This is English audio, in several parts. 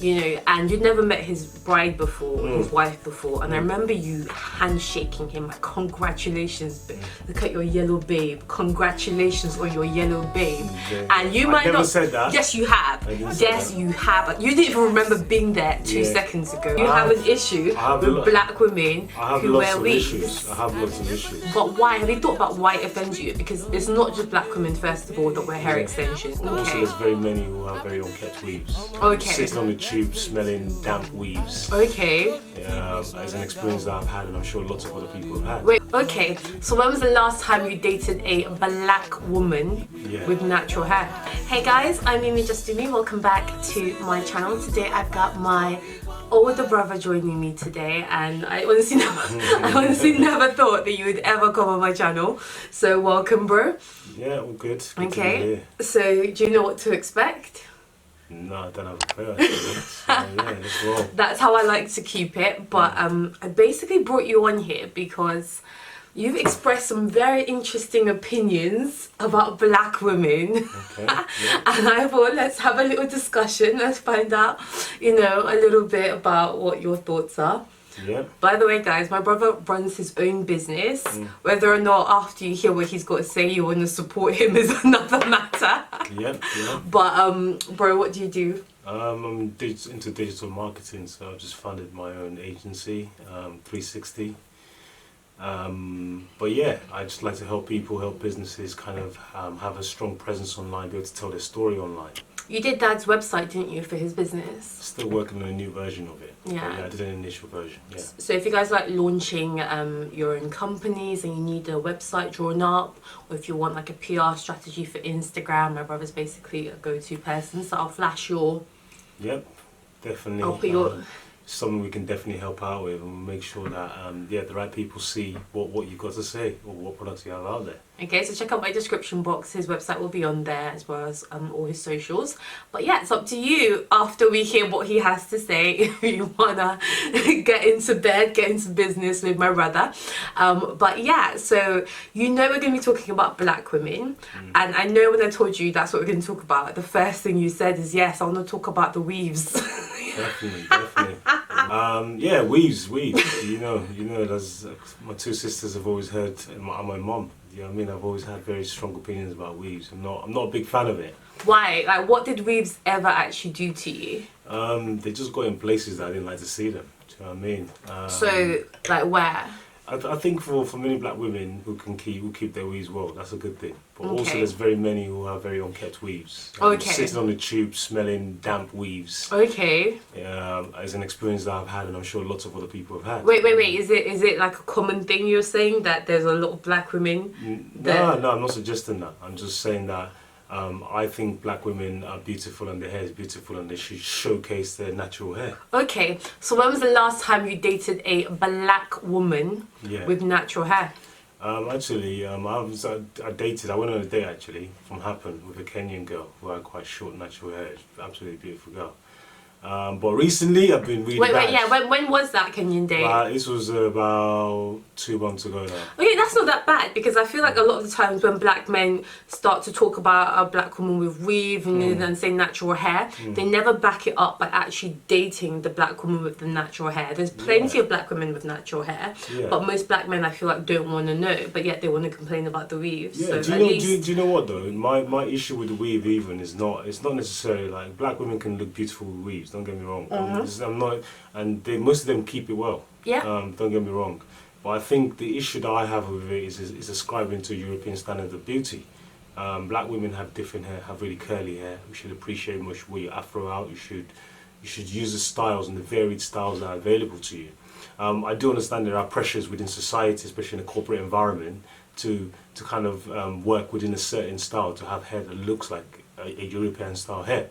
you know, and you'd never met his bride before, his wife before, and I remember you handshaking him like, congratulations, look at your yellow babe, congratulations on your yellow babe. And you might not said that. Yes, you have. Yes, you have. You didn't even remember being there 2 seconds ago. You have an issue with black women who wear weaves. I have lots of issues. But why? Have you thought about why it offends you? Because it's not just black women, first of all, that wear hair extensions. Also, there's very many who have very unkept weaves. Okay. Sitting on the tube, smelling damp weaves. Okay. As an experience that I've had, and I'm sure lots of other people have had. Wait, okay. So when was the last time you dated a black woman with natural hair? Hey guys, I'm Mimi Justumi. Welcome back to my channel. Today I've got my older brother joining me today, and I honestly never thought that you would ever come on my channel. So welcome, bro. Yeah, all good. Okay. So do you know what to expect? No, I don't have a clue actually. So, yeah, let's roll. That's how I like to keep it. But I basically brought you on here because you've expressed some very interesting opinions about black women. Okay, yeah. And I thought, let's have a little discussion. Let's find out, you know, a little bit about what your thoughts are. Yeah. By the way, guys, my brother runs his own business. Whether or not after you hear what he's got to say you want to support him is another matter. Yeah. But bro, what do you do? I'm into digital marketing, so I've just funded my own agency, 360. But yeah, I just like to help people, help businesses kind of have a strong presence online, be able to tell their story online. You did Dad's website, didn't you, for his business? Still working on a new version of it. Yeah. But yeah, I did an initial version. Yeah. So if you guys like launching your own companies and you need a website drawn up, or if you want like a PR strategy for Instagram, my brother's basically a go-to person. So I'll flash your. Yep, definitely. I'll put your. Something we can definitely help out with, and we'll make sure that the right people see what you've got to say or what products you have out there. Okay, so check out my description box. His website will be on there, as well as all his socials. But yeah, it's up to you after we hear what he has to say if you wanna get into bed, get into business with my brother. But yeah, so you know we're gonna be talking about black women, and I know when I told you that's what we're gonna talk about, the first thing you said is yes, I want to talk about the weaves. Definitely. Yeah, weaves. You know, that's my two sisters have always heard, and my mum. You know what I mean? I've always had very strong opinions about weaves. I'm not a big fan of it. Why? Like, what did weaves ever actually do to you? They just got in places that I didn't like to see them. Do you know what I mean? So, like, where? I think for many black women who keep their weaves well, that's a good thing. But also Okay. there's very many who have very unkept weaves. Okay. Sitting on the tube, smelling damp weaves. Okay. As an experience that I've had, and I'm sure lots of other people have had. Wait. Is it like a common thing you're saying that there's a lot of black women? No, I'm not suggesting that. I'm just saying that I think black women are beautiful and their hair is beautiful and they should showcase their natural hair. Okay, so when was the last time you dated a black woman with natural hair? I went on a date actually from Happen with a Kenyan girl who had quite short natural hair. Absolutely beautiful girl. But recently I've been really when was that Kenyan date? This was about 2 months ago now. Okay, that's not that bad, because I feel like a lot of the times when black men start to talk about a black woman with weave and then say natural hair, they never back it up by actually dating the black woman with the natural hair. There's plenty of black women with natural hair, but most black men I feel like don't want to know, but yet they want to complain about the weave. Yeah, so do you know what though? My issue with the weave even is it's not necessarily like black women can look beautiful with weaves. Don't get me wrong. I'm not, and most of them keep it well. Yeah. Don't get me wrong, but I think the issue that I have with it is ascribing to European standard of beauty. Black women have different hair, have really curly hair. We should appreciate much where your afro out. You should use the styles and the varied styles that are available to you. I do understand there are pressures within society, especially in a corporate environment, to kind of work within a certain style to have hair that looks like a European style hair.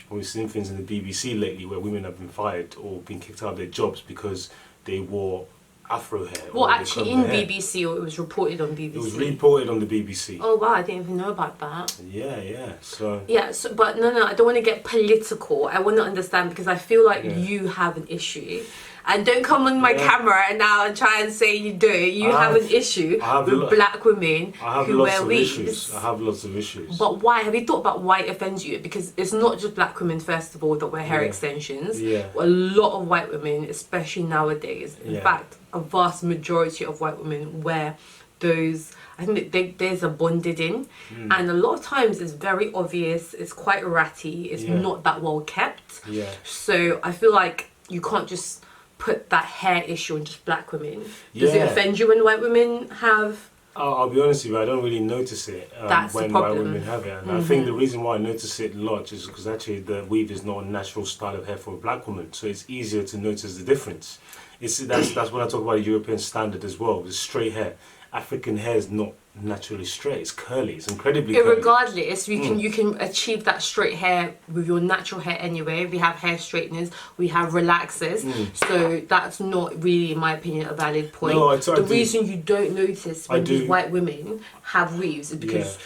We've seen things in the BBC lately where women have been fired or been kicked out of their jobs because they wore afro hair. Well, actually in BBC, or it was reported on BBC? It was reported on the BBC. Oh wow, I didn't even know about that. Yeah, so... Yeah, but no, I don't want to get political. I want to understand, because I feel like you have an issue. And don't come on my Yeah. camera and now and try and say you do. You have an issue with black women I have who lots wear of weaves. issues. I have lots of issues. But why? Have you thought about why it offends you? Because it's not just black women, first of all, that wear hair Yeah. extensions. Yeah. A lot of white women, especially nowadays, in Yeah. fact, a vast majority of white women wear those. I think there's a bonded in, and a lot of times it's very obvious. It's quite ratty. It's Yeah. not that well kept. Yeah. So I feel like you can't just put that hair issue on just black women. Does it Yeah. offend you when white women have? I'll be honest with you, I don't really notice it That's the when white problem. women have it. And I think the reason why I notice it a lot is because actually the weave is not a natural style of hair for a black woman. So it's easier to notice the difference. That's when I talk about a European standard as well, with straight hair. African hair is not naturally straight, it's curly, it's incredibly curly. Regardless, you can achieve that straight hair with your natural hair anyway. We have hair straighteners, we have relaxers, so that's not really, in my opinion, a valid point. No, the reason you don't notice when these white women have weaves is because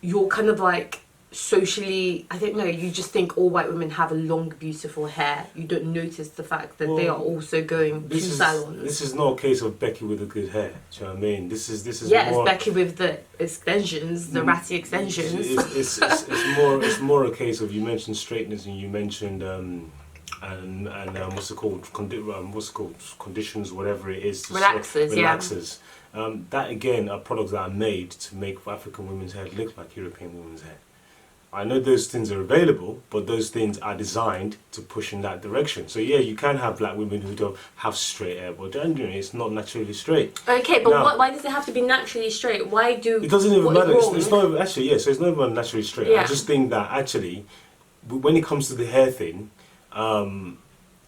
you're kind of like socially, I don't know, you just think all white women have a long, beautiful hair. You don't notice the fact that they are also going to salons. This is not a case of Becky with the good hair. Do you know what I mean? This is yeah, more, it's Becky with the extensions, the ratty extensions. It's more a case of, you mentioned straighteners and you mentioned what's it called? Conditions, whatever it is. Relaxers, relaxers. That again are products that are made to make African women's hair look like European women's hair. I know those things are available, but those things are designed to push in that direction. So yeah, you can have black women who don't have straight hair, but generally it's not naturally straight. Okay, but why does it have to be naturally straight? Why do... It doesn't even matter. Wrong? It's not actually, so it's not even naturally straight. Yeah. I just think that actually, when it comes to the hair thing,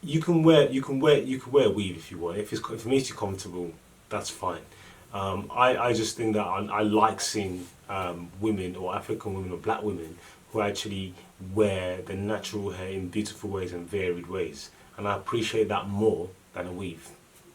you can wear a weave if you want. If it makes you comfortable, that's fine. I just think that I like seeing women, or African women or black women, who actually wear the natural hair in beautiful ways and varied ways, and I appreciate that more than a weave.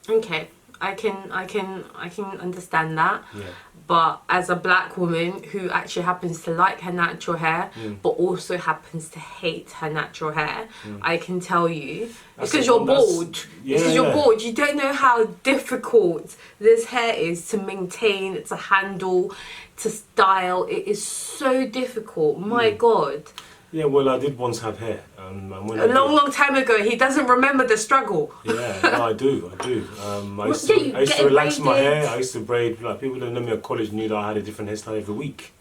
Okay, I can understand that. Yeah. But as a black woman who actually happens to like her natural hair, but also happens to hate her natural hair, I can tell you, because you're bored. Because you're bored. You don't know how difficult this hair is to maintain, to handle, to style. It is so difficult. My God. Yeah, well, I did once have hair. A long time ago. He doesn't remember the struggle. Yeah, no, I do. I used to relax my hair. I used to braid. Like, people that know me at college knew that I had a different hairstyle every week.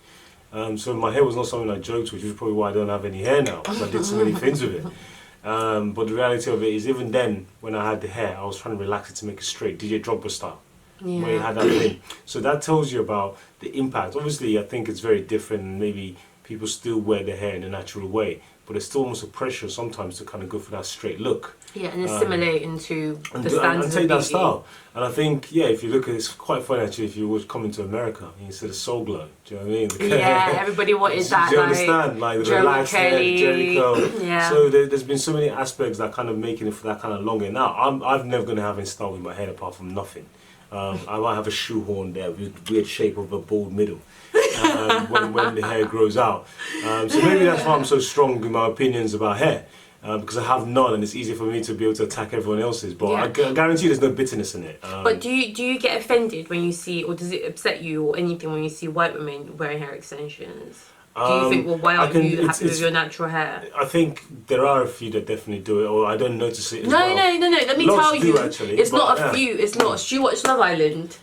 So my hair was not something I joked with, which is probably why I don't have any hair now, because I did so many things with it. But the reality of it is, even then, when I had the hair, I was trying to relax it to make it straight, DJ Drogba style. Yeah. Where you had that thing. So that tells you about the impact. Obviously, I think it's very different. Maybe people still wear their hair in a natural way, but it's still almost a pressure sometimes to kind of go for that straight look. Yeah, and assimilate into the standards and take of that beauty. style. And I think, yeah, if you look at it, it's quite funny actually if you were coming to America and you said a Soul Glow. Do you know what I mean? Yeah, everybody wanted that. Do you understand? Like the Joe relaxed hair, Jericho. Yeah. So there's been so many aspects that kind of making it for that kind of longer. Now, I'm never going to have any style with my hair apart from nothing. I might have a shoehorn there with weird shape of a bald middle when the hair grows out. So maybe that's why I'm so strong in my opinions about hair, because I have none and it's easy for me to be able to attack everyone else's. But I guarantee there's no bitterness in it. But do you get offended when you see, or does it upset you or anything when you see white women wearing hair extensions? Do you think, well, why aren't you happy with your natural hair? I think there are a few that definitely do it, or I don't notice it as no, well. No. Let me tell you, actually, it's not a few. It's not. Do you watch Love Island?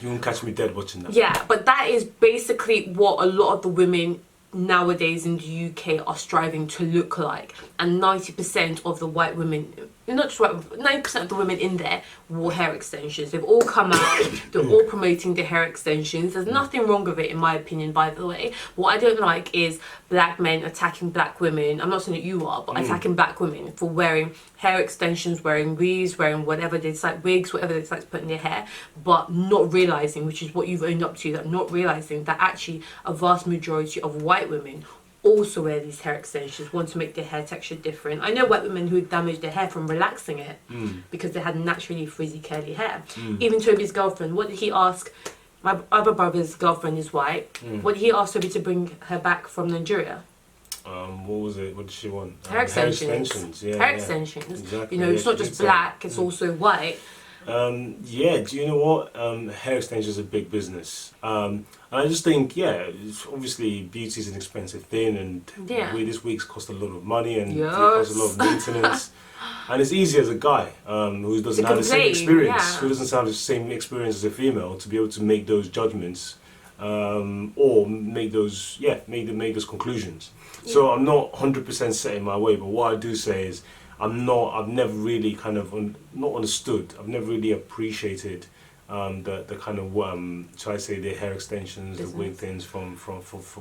You won't catch me dead watching that. Yeah, but that is basically what a lot of the women nowadays in the UK are striving to look like, and 90% of the white women, not just white, 90% of the women in there wore hair extensions. They've all come out, they're all promoting the hair extensions. There's nothing wrong with it, in my opinion, by the way. What I don't like is black men attacking black women. I'm not saying that you are, but attacking black women for wearing hair extensions, wearing weaves, wearing whatever they decide, wigs, whatever they decide to put in their hair, but not realising, which is what you've owned up to, that not realising that actually a vast majority of white women also wear these hair extensions, want to make their hair texture different. I know white women who damage their hair from relaxing it because they had naturally frizzy curly hair. Even Toby's girlfriend, what did he ask? My other brother's girlfriend is white. What did he ask Toby to bring her back from Nigeria? What was it? What did she want? Hair extensions. Yeah, Hair yeah. extensions. Exactly. You know, Yeah, it's not she just did say black, that. it's also white. Yeah, do you know what? Hair extensions are a big business. And I just think, yeah, it's obviously beauty is an expensive thing, and Yeah. these wigs cost a lot of money and Yes. it costs a lot of maintenance. And it's easy as a guy who doesn't To have the same complain, experience, yeah. who doesn't have the same experience as a female, to be able to make those judgments or make those, make those conclusions. So I'm not 100% set in my way, but what I do say is I've never really kind of not understood. I've never really appreciated the kind of shall I say, the hair extensions, the wig things for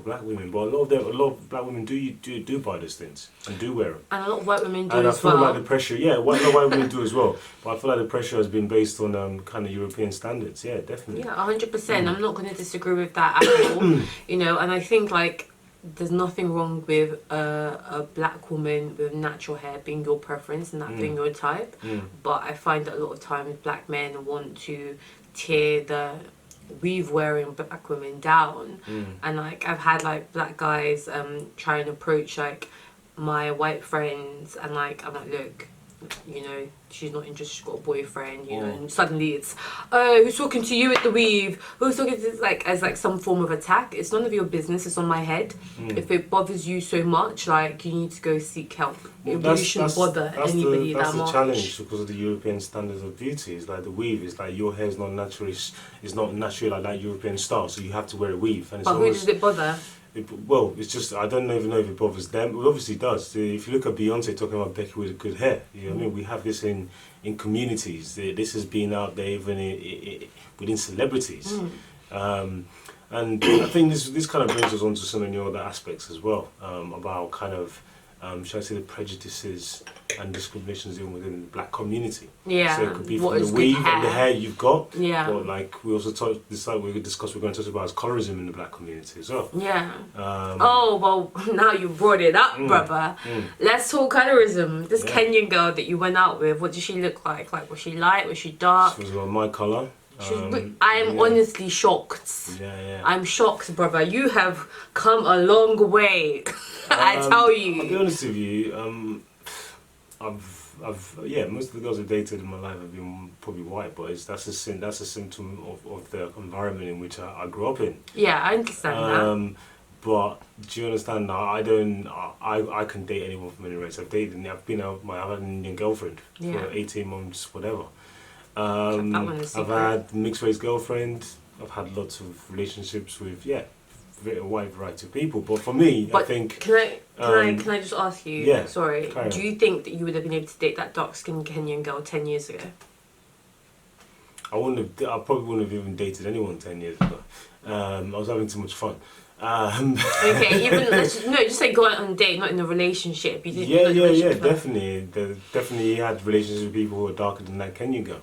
black women. But a lot of black women do buy those things and do wear them. And a lot of white women do And I as feel well. like the pressure, yeah, white women do as well. But I feel like the pressure has been based on kind of European standards. Yeah, definitely. Yeah, 100%. I'm not going to disagree with that at all. You know, and I think like there's nothing wrong with a black woman with natural hair being your preference and that being your type. But I find that a lot of times black men want to tear the weave wearing black women down. And like I've had like black guys try and approach like my white friends, and like I'm like, look, you know, she's not interested, she's got a boyfriend, you know, and suddenly it's, oh, who's talking to you at the weave? Who's talking to, like, as like some form of attack? It's none of your business, it's on my head. If it bothers you so much, like, you need to go seek help. It really shouldn't bother anybody that much. That's the challenge because of the European standards of beauty. It's like the weave, it's like your hair is not naturally, it's not naturally like that European style, so you have to wear a weave. And it's But who does it bother? Well, it's just, I don't even know if it bothers them. It obviously does. If you look at Beyonce talking about Becky with good hair, you know what I mean? We have this in communities. This has been out there even within celebrities. And I think this kind of brings us on to some of the other aspects as well, about kind of, shall I say, the prejudices and discriminations even within the black community. Yeah. So it could be What from is the good weave hair? and the hair you've got. Yeah. Or like we also we're going to talk about is colorism in the black community as well. Yeah. Oh, well, now you brought it up, brother. Let's talk colorism. This Kenyan girl that you went out with, what did she look like? Like, was she light? Was she dark? She was about my colour. I am honestly shocked. Yeah. I'm shocked, brother. You have come a long way. I tell I'll be you. honest with you. Most of the girls I've dated in my life have been probably white, but that's a symptom of the environment in which I grew up in. Yeah, I understand that. But do you understand? I can date anyone from any race. I've had an Indian girlfriend for 18 months, whatever. I've had mixed race girlfriend. I've had lots of relationships with a wide variety of people. But for me, I think. Can I just ask you? Yeah, sorry. Do you think that you would have been able to date that dark-skinned Kenyan girl 10 years ago? I probably wouldn't have even dated anyone 10 years ago. I was having too much fun. Okay, just say go out on a date, not in a relationship. You didn't definitely had relationships with people who were darker than that Kenyan girl.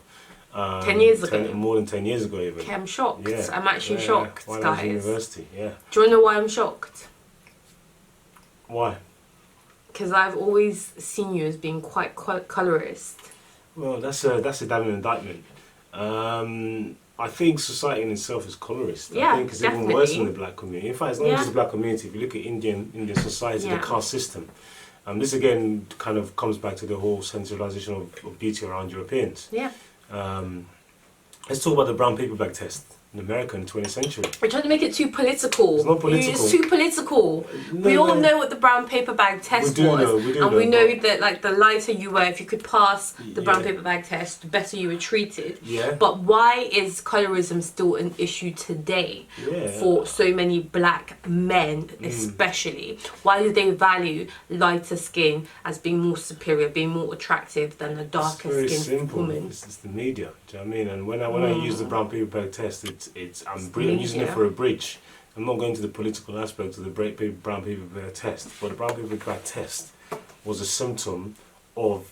10 years ago? More than 10 years ago even. Okay, I'm shocked. Yeah. I'm actually shocked, While guys. I was in university, yeah. Do you want to know why I'm shocked? Why? Because I've always seen you as being quite colorist. Well, that's a damn indictment. I think society in itself is colorist. Yeah, I think it's even worse in the black community. In fact, it's not just the black community. If you look at Indian society, the caste system, this again kind of comes back to the whole centralization of beauty around Europeans. Yeah. Let's talk about the brown paper bag test in America in the 20th century. We're trying to make it too political. It's not political. It's too political. We all know what the brown paper bag test was. We know that like the lighter you were, if you could pass the brown paper bag test, the better you were treated. Yeah. But why is colorism still an issue today for so many black men especially? Why do they value lighter skin as being more superior, being more attractive than a darker skinned woman? It's the media. Do you know what I mean? And when I use the brown paper bag test, I'm using it for a bridge. I'm not going to the political aspect of the brown paper bag test, but the brown paper bag test was a symptom of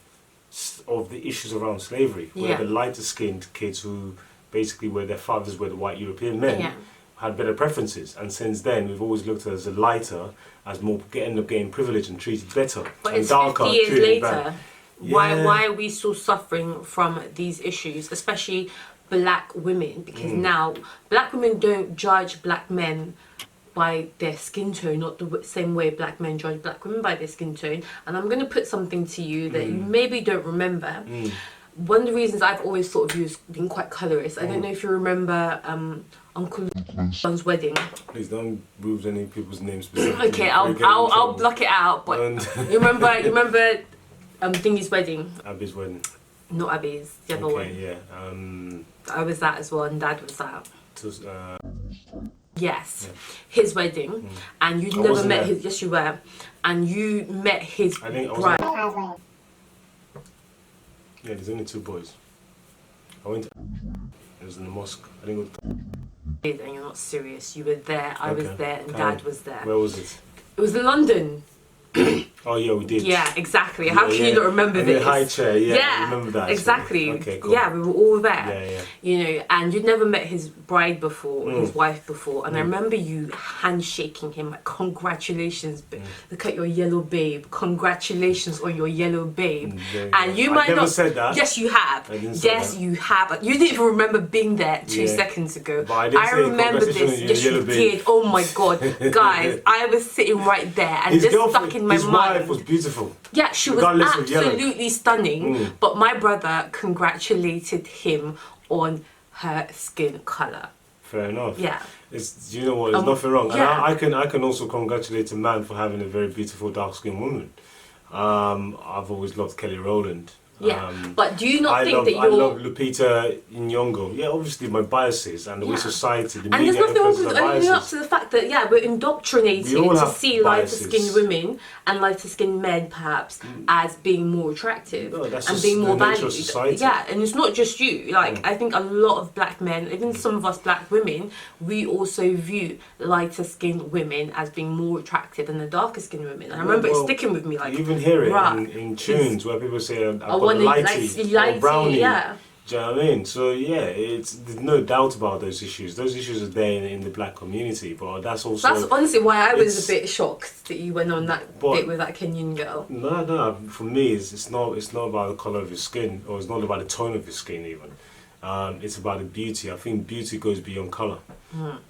the issues around slavery, where the lighter skinned kids who basically where their fathers were the white European men had better preferences, and since then we've always looked at as a lighter as more end up getting privileged and treated better. But and it's darker 50 years later. Bad. Why are we still suffering from these issues, especially black women? Because now black women don't judge black men by their skin tone, not the same way black men judge black women by their skin tone. And I'm going to put something to you that you maybe don't remember. One of the reasons I've always thought of you as being quite colourist, I don't know if you remember Uncle John's wedding. Please don't move any people's names specifically. Okay, I'll block it out. But you remember Thingy's wedding? Abby's wedding. Not Abby's, the other one. Okay, yeah. I was that as well, and Dad was that. Yes, Yeah. his wedding, and you'd I never wasn't met there. his. Yes, you were, and you met his I think I was bride. Yeah, there's only 2 boys. I went to... It was in the mosque. I think it was... And you're not serious. You were there. I was Okay. there, and Carry Dad was there. Where was it? It was in London. Oh, yeah, we did. Yeah, exactly. How Yeah, can you yeah. not remember And the this? high chair, yeah, I remember that, actually. exactly. Okay, cool. Yeah, we were all there. Yeah, yeah. You know, and you'd never met his bride before, his wife before, and I remember you handshaking him like, "Congratulations, babe. Look at your yellow babe. Congratulations on your yellow babe." Yeah, And you I might never not. said that. Yes, you have. I didn't say Yes, that. you have. You didn't even remember being there 2 Yeah. seconds ago. But I didn't say remember congratulations this. on your Yes, you yellow babe. did. Oh my god, guys! I was sitting right there, and His this girlfriend, stuck in my his mind. wife was beautiful. Yeah, she was regardless of yellow. absolutely stunning. But my brother congratulated him on her skin color. Fair enough. Yeah. It's, you know what? There's nothing wrong. yeah. And I can also congratulate a man for having a very beautiful dark-skinned woman. I've always loved Kelly Rowland. Yeah. But do you not I think love, that I you're... love Lupita Nyong'o. Yeah, obviously my biases and the way Yeah. society, the And there's media nothing wrong influences with our owning up biases. to the fact that, yeah, we're indoctrinated We all to have see lighter biases. skinned women and lighter skinned men, perhaps, as being more attractive No, that's and just being more the nature of valued. society. Yeah, and it's not just you. Like, I think a lot of black men, even some of us black women, we also view lighter skinned women as being more attractive than the darker skinned women. And I remember it Well, sticking with me, like, you even hear it right, in tunes where people say, I've I got a want to lighty, or brownie. yeah. Do you know what I mean? So yeah, there's no doubt about those issues. Those issues are there in the black community, but that's also... That's honestly why I was it's- a bit shocked that you went on that But- date with that Kenyan girl. No. For me, it's not about the color of your skin, or it's not about the tone of your skin even. It's about the beauty. I think beauty goes beyond color.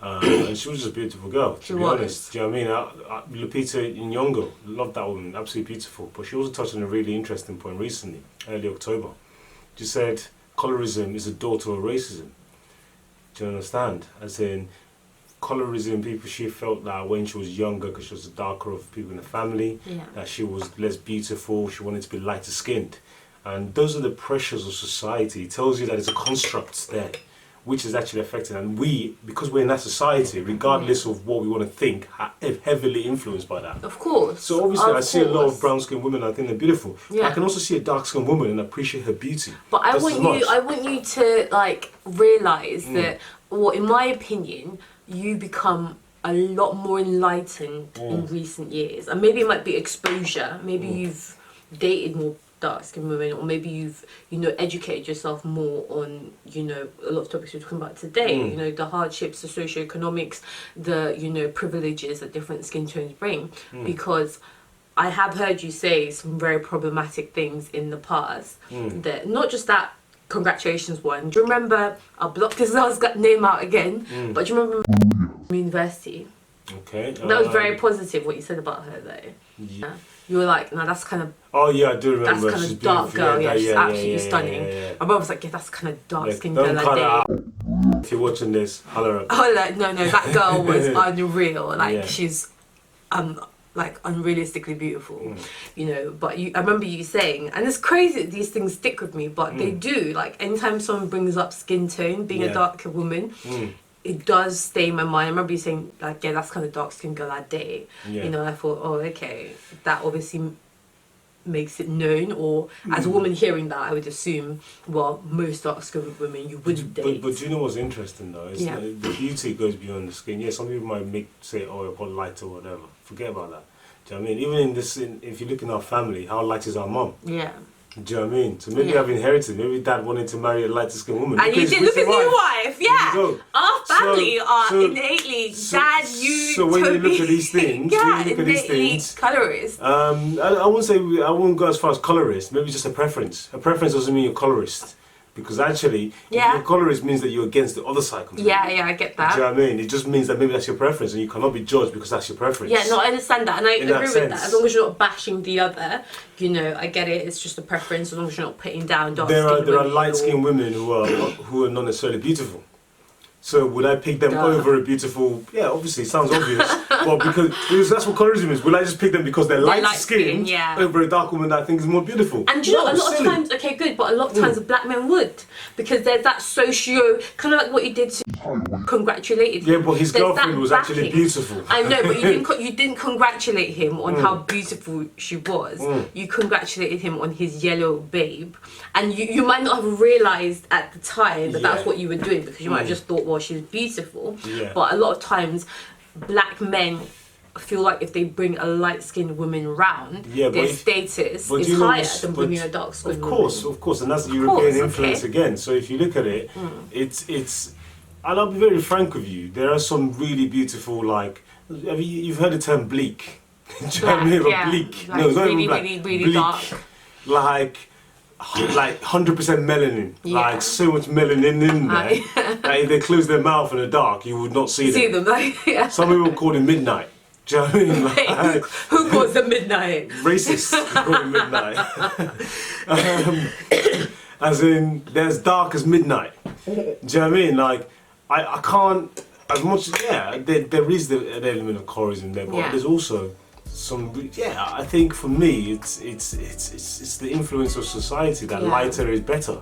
And she was just a beautiful girl, to She be was. honest. Do you know what I mean? Lupita Nyong'o, loved that woman, absolutely beautiful. But she also touched on a really interesting point recently, early October. She said colorism is a daughter of racism. Do you understand? As in, colorism, she felt that when she was younger, because she was the darker of people in the family, Yeah. that she was less beautiful, she wanted to be lighter skinned. And those are the pressures of society. It tells you that there's a construct there, which is actually affecting. And we, because we're in that society, regardless of what we want to think, are heavily influenced by that. Of course. So obviously Of I see a lot course. of brown skinned women, I think they're beautiful. Yeah. I can also see a dark skinned woman and appreciate her beauty. But I just want as much. you to like realize that, well, in my opinion, you become a lot more enlightened in recent years, and maybe it might be exposure. Maybe you've dated more dark-skinned women, or maybe you've educated yourself more on a lot of topics we're talking about today. The hardships, the socioeconomics, the privileges that different skin tones bring, because I have heard you say some very problematic things in the past. That not just that. Congratulations, one. Do you remember? I'll block this girl's name out again. But do you remember university? Okay. That was very positive. What you said about her, though. Yeah. You were like, no, that's kind of Oh yeah, I do remember. that's kind She's of dark beautiful. girl. Yeah, she's absolutely yeah, stunning. yeah. My brother was like, yeah, that's kind of dark skinned Don't girl. cut it Like, out. If you're watching this, holler up. oh, like, no, that girl was unreal. Like Yeah. she's like unrealistically beautiful, but I remember you saying, and it's crazy that these things stick with me, but they do. Like anytime someone brings up skin tone, being a darker woman, it does stay in my mind. I remember you saying, like, yeah, that's kind of dark skinned girl I date. Yeah. I thought, oh, okay, that obviously makes it known, or as a woman hearing that, I would assume, well, most dark skinned women you wouldn't date. But do you know what's interesting though? Is Yeah. the beauty goes beyond the skin. Yeah, some people might say, oh, I've got light or whatever. Forget about that. Do you know what I mean? Even if you look in our family, how light is our mom? Yeah. Do you know what I mean? So maybe Yeah. I've inherited. Maybe dad wanted to marry a lighter skinned woman. And you because did it's look at his your wife, yeah. There you go. Our family are so- innately dad. You so when you totally, look at these things, yeah, when you look at these innately things, colorist. I wouldn't go as far as colorist. Maybe just a preference. A preference doesn't mean you're colorist. Because actually, Yeah. your colorist means that you're against the other side completely. Yeah, I get that. Do you know what I mean? It just means that maybe that's your preference and you cannot be judged because that's your preference. Yeah, no, I understand that, and I In agree that with sense. that. As long as you're not bashing the other, you know, I get it. It's just a preference. As long as you're not putting down dark There skin. are light-skinned women who are not necessarily beautiful. So would I pick them over a beautiful? Yeah, obviously, it sounds obvious. But because that's what colorism is. Will I just pick them because they're light-skinned yeah. over a dark woman that I think is more beautiful? And do you know, a lot silly. of times, okay, good, but a lot of times black men would, because there's that socio, kind of like what you did to congratulated him. Yeah, but his There's girlfriend that was actually backing. beautiful. I know, but you didn't congratulate him on how beautiful she was. You congratulated him on his yellow babe, and you might not have realized at the time that that's Yeah. what you were doing, because you might have just thought, well, she's beautiful. Yeah. But a lot of times, black men feel like if they bring a light-skinned woman round, Yeah, their but status but is you know higher what's- than but bringing a dark-skinned Of woman. course, and that's the Of European course, influence okay. again. So if you look at it, it's, and I'll be very frank with you. There are some really beautiful, like, you've heard the term bleak. Do you know what I mean? Black, yeah. Bleak. Like No, it's not really, even black. really, really bleak. dark. Like 100% melanin, Yeah. like so much melanin in there. That if they close their mouth in the dark, you would not see See them. them, like, yeah. Some people call it midnight. Do you know what I mean? Like, Who calls them midnight? racist call it midnight. As in, they're as dark as midnight. Do you know what I mean? Like, I can't, as much, yeah, there is an element of colorism there, but Yeah. there's also some, yeah, I think for me, it's the influence of society that Yeah. lighter is better.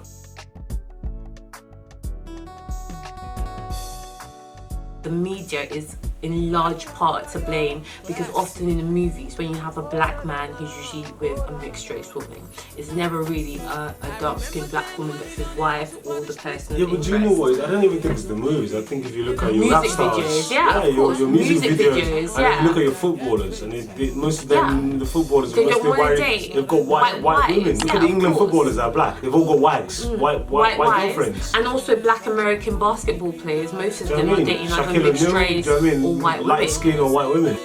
The media is in large part to blame, because often in the movies when you have a black man, he's usually with a mixed race woman. It's never really a dark-skinned black woman that's his wife or the person of Yeah, but do you know interest. what? I don't even think it's the movies. I think if you look at your rap Music stars, videos, yeah, of course, your music music videos, videos, and yeah. if you look at your footballers, and most of them, the footballers, They are don't mostly wanna white. date They've got white wives, women. Look yeah, at the of England course. footballers that are black. They've all got wags, white wives, girlfriends. and also black American basketball players. Most of Do you them know what are I mean? dating like a Shaquille mixed O'Neal, race do you know what I mean? or white Light women. skin or white women.